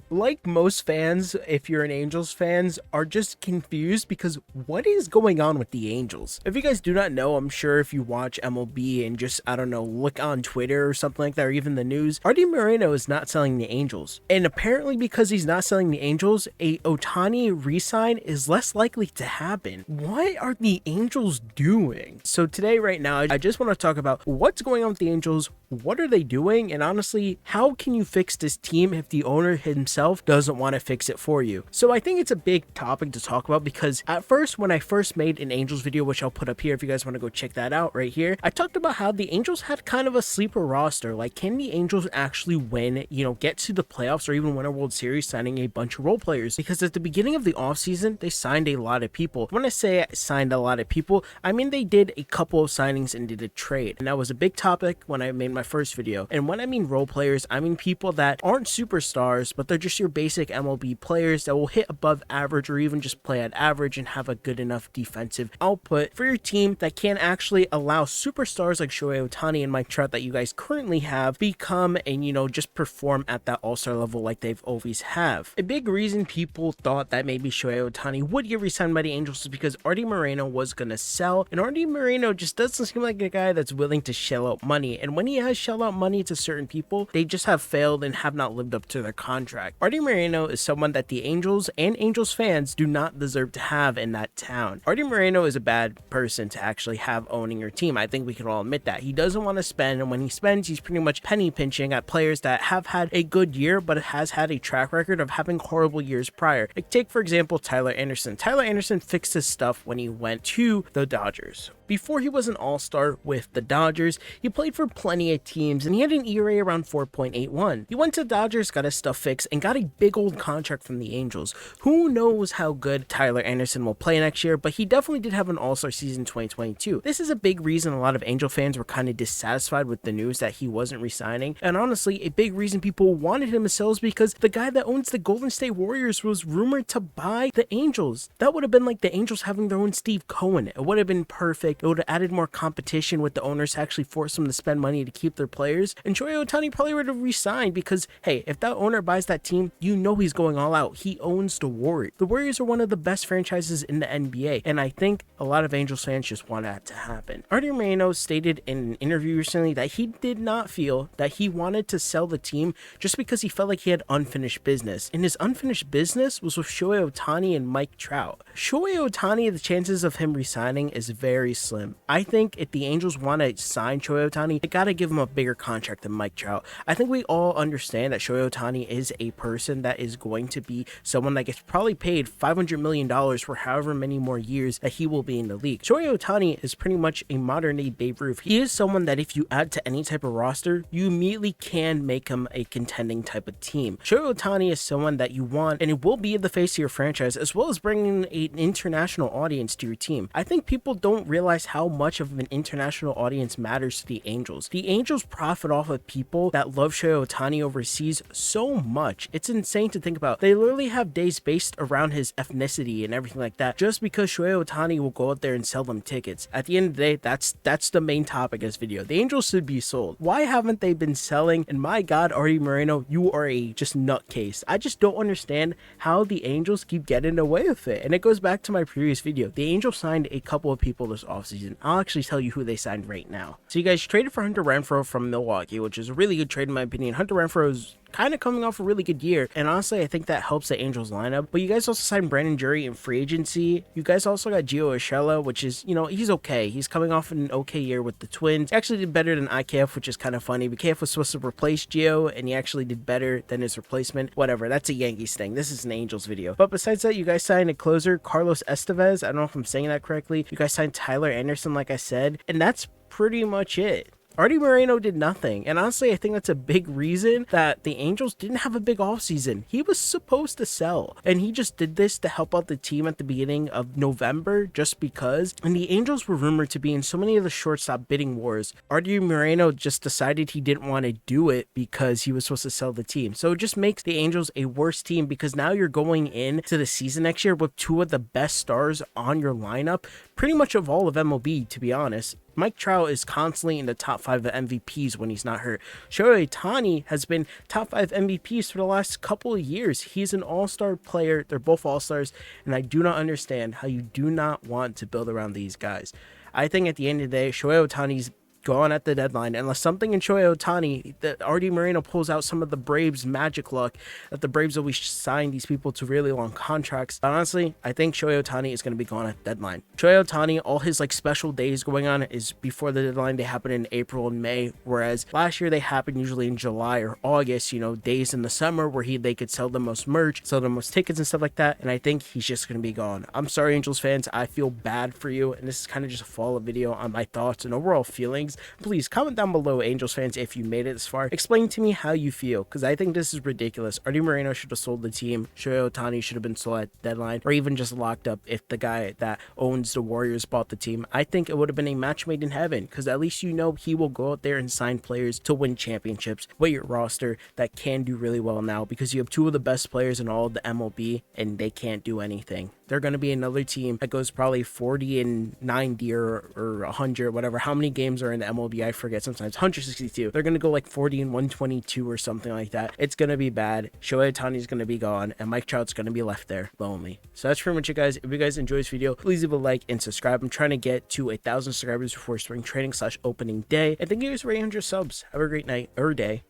like most fans, if you're an Angels fans, are just confused because what is going on with the Angels? If you guys do not know, I'm sure if you watch MLB and just, I don't know, look on Twitter or something like that, or even the news, Arte Moreno is not selling the Angels. And apparently because he's not selling the Angels, a Ohtani re-sign is less likely to happen. What are the Angels doing? So today, right now, I just want to talk about what's going on with the Angels, what are they doing, and honestly, how can you fix this team if the owner himself doesn't want to fix it for you? So I think it's a big topic to talk about because at first, when I first made an Angels video, which I'll put up here if you guys want to go check that out right here, I talked about how the Angels had kind of a sleeper roster. Like, can the Angels actually win, get to the playoffs or even win a World Series signing a bunch of role players? Because at the beginning of the offseason, they signed a lot of people. When I say signed a lot of people, I mean they did a couple of signings and did a trade. And that was a big topic when I made my first video. And when I mean role players, I mean people that aren't superstars, but they're just your basic MLB players that will hit above average or even just play at average and have a good enough defensive output for your team that can actually allow superstars like Shohei Ohtani and Mike Trout that you guys currently have become and just perform at that all-star level like they've always have. A big reason people thought that maybe Shohei Ohtani would get re-signed by the Angels is because Arte Moreno was gonna sell, and Arte Moreno just doesn't seem like a guy that's willing to shell out money. And when he has shelled out money to certain people, they just have failed and have not lived up to their contract. Arte Moreno is someone that the Angels and Angels fans do not deserve to have in that town. Arte Moreno is a bad person to actually have owning your team. I think we can all admit that. He doesn't want to spend, and when he spends, he's pretty much penny pinching at players that have had a good year, but has had a track record of having horrible years prior. Like, take for example Tyler Anderson. Tyler Anderson fixed his stuff when he went to the Dodgers. Before he was an all-star with the Dodgers, he played for plenty of teams and he had an ERA around 4.81. He went to the Dodgers, got his stuff fixed, and got a big old contract from the Angels. Who knows how good Tyler Anderson will play next year, but he definitely did have an all-star season 2022. This is a big reason a lot of Angel fans were kind of dissatisfied with the news that he wasn't re-signing, and honestly, a big reason people wanted him to sell is because the guy that owns the Golden State Warriors was rumored to buy the Angels. That would have been like the Angels having their own Steve Cohen. It would have been perfect. It would have added more competition with the owners to actually force them to spend money to keep their players. And Shohei Ohtani probably would have re-signed because, hey, if that owner buys that team, he's going all out. He owns the Warriors. The Warriors are one of the best franchises in the NBA, and I think a lot of Angels fans just want that to happen. Arte Moreno stated in an interview recently that he did not feel that he wanted to sell the team just because he felt like he had unfinished business. And his unfinished business was with Shohei Ohtani and Mike Trout. Shohei Ohtani, the chances of him re-signing is very slim. I think if the Angels want to sign Shohei Ohtani, they got to give him a bigger contract than Mike Trout. I think we all understand that Shohei Ohtani is a person that is going to be someone that gets probably paid $500 million for however many more years that he will be in the league. Shohei Ohtani is pretty much a modern day Babe Ruth. He is someone that if you add to any type of roster, you immediately can make him a contending type of team. Shohei Ohtani is someone that you want, and it will be the face of your franchise, as well as bringing an international audience to your team. I think people don't realize how much of an international audience matters to the Angels. The Angels profit off of people that love Shohei Ohtani overseas so much. It's insane to think about. They literally have days based around his ethnicity and everything like that, just because Shohei Ohtani will go out there and sell them tickets. At the end of the day, that's the main topic of this video. The Angels should be sold. Why haven't they been selling? And my God, Arte Moreno, you are a just nutcase. I just don't understand how the Angels keep getting away with it. And it goes back to my previous video. The Angels signed a couple of people this offseason. I'll actually tell you who they signed right now. So you guys traded for Hunter Renfroe from Milwaukee, which is a really good trade in my opinion. Hunter Renfroe is kind of coming off a really good year, and honestly I think that helps the Angels lineup. But you guys also signed Brandon Drury in free agency. You guys also got Gio Urshela, which is, he's okay. He's coming off an okay year with the Twins. He actually did better than IKF, which is kind of funny. IKF was supposed to replace Gio, and he actually did better than his replacement. Whatever, that's a Yankees thing. This is an Angels video. But besides that, you guys signed a closer, Carlos Estevez. I don't know if I'm saying that correctly. You guys signed Tyler Anderson, like I said, and that's pretty much it. Arte Moreno did nothing, and honestly I think that's a big reason that the Angels didn't have a big offseason. He was supposed to sell, and he just did this to help out the team at the beginning of November just because, and the Angels were rumored to be in so many of the shortstop bidding wars. Arte Moreno just decided he didn't want to do it because he was supposed to sell the team. So it just makes the Angels a worse team because now you're going into the season next year with two of the best stars on your lineup, pretty much of all of MLB, to be honest. Mike Trout is constantly in the top 5 of MVPs when he's not hurt. Shohei Ohtani has been top 5 MVPs for the last couple of years. He's an all-star player. They're both all-stars, and I do not understand how you do not want to build around these guys. I think at the end of the day, Shohei Ohtani's gone at the deadline unless something in Shohei Ohtani, that Arte Moreno pulls out some of the Braves magic luck, that the Braves always sign these people to really long contracts. But honestly, I think Shohei Ohtani is going to be gone at the deadline. Shohei Ohtani, all his like special days going on is before the deadline. They happen in April and May, whereas last year they happened usually in July or August, you know, days in the summer where they could sell the most merch, sell the most tickets and stuff like that. And I think he's just going to be gone. I'm sorry, Angels fans. I feel bad for you. And this is kind of just a follow-up video on my thoughts and overall feelings. Please comment down below, Angels fans, if you made it this far. Explain to me how you feel, because I think this is ridiculous. Arte Moreno should have sold the team. Shohei Ohtani should have been sold at the deadline, or even just locked up if the guy that owns the Warriors bought the team. I think it would have been a match made in heaven, because at least you know he will go out there and sign players to win championships with your roster that can do really well now, because you have two of the best players in all of the MLB, and they can't do anything. They're going to be another team that goes probably 40 and 90 or 100, whatever. How many games are in the MLB? I forget sometimes. 162. They're going to go like 40 and 122 or something like that. It's going to be bad. Shohei Ohtani is going to be gone, and Mike Trout's going to be left there lonely. So that's pretty much it, guys. If you guys enjoyed this video, please leave a like and subscribe. I'm trying to get to 1,000 subscribers before spring training / opening day. And thank you guys for 800 subs. Have a great night or day.